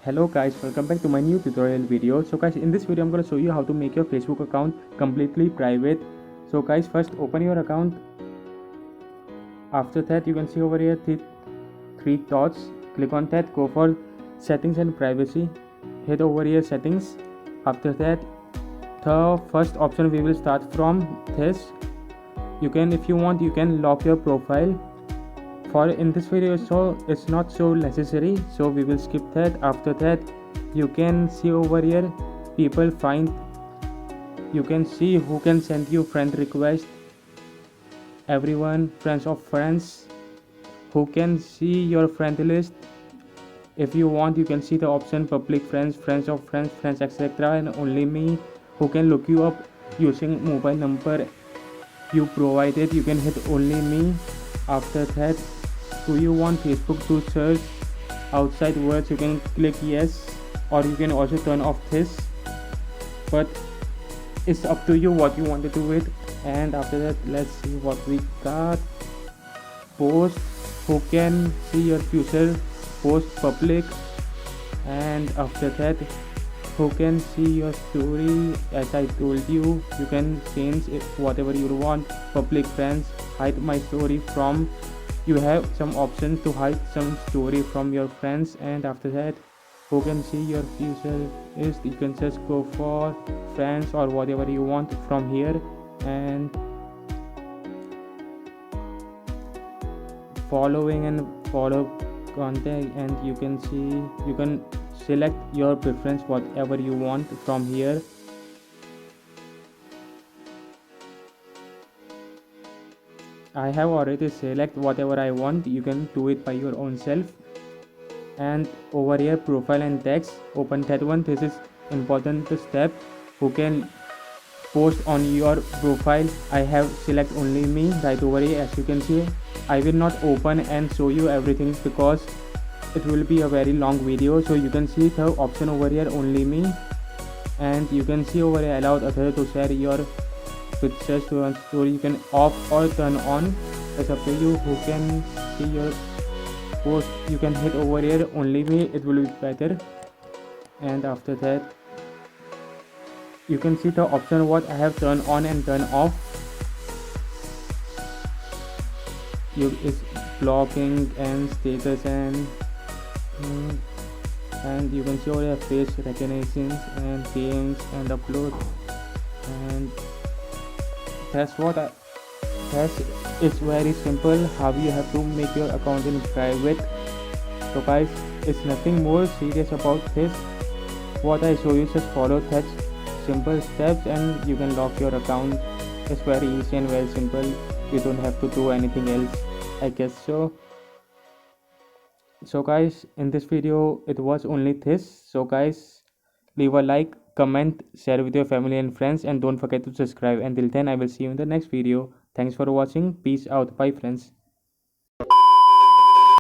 Hello guys, welcome back to my new tutorial video. So guys, in this video I'm going to show you how to make your Facebook account completely private. So guys, first open your account. After that you can see over here three dots. Click on that, go for settings and privacy. Hit over here settings. After that, the first option we will start from this. You can, if you want, you can lock your profile. For in this video, so it's not so necessary, so we will skip that. After that, you can see over here people find, you can see who can send you friend request, everyone, friends of friends, who can see your friend list. If you want, you can see the option public friends, friends of friends, friends, etc. And only me, who can look you up using mobile number you provided. You can hit only me. After that, do you want Facebook to search outside words? You can click yes, or you can also turn off this, but it's up to you what you want to do with. And after that, let's see what we got. Post, who can see your future post public. And after that, who can see your story. As I told you, you can change it whatever you want. Public friends, hide my story from, you have some options to hide some story from your friends. And after that, who can see your future is, you can just go for friends or whatever you want from here. And following and follow contact, and you can see, you can select your preference whatever you want from here. I have already select whatever I want. You can do it by your own self. And over here, profile and text, open that one. This is important step. Who can post on your profile? I have select only me right over here. As you can see, I will not open and show you everything because it will be a very long video. So you can see the option over here, only me. And you can see over here, allow others to share your pictures to your story. You can off or turn on, it's up to you. Who can see your post? You can hit over here only me, it will be better. And after that, you can see the option what I have turned on and turn off. Is blocking and status and you can see over here face recognition and games and upload. And that's what it's very simple how you have to make your account in private. So guys, it's nothing more serious about this. What I show you, just follow that simple steps and you can lock your account. It's very easy and very simple. You don't have to do anything else, I guess so. So guys, in this video it was only this. So guys, leave a like, comment, share with your family and friends, and don't forget to subscribe. Until then, I will see you in the next video. Thanks for watching. Peace out. Bye friends.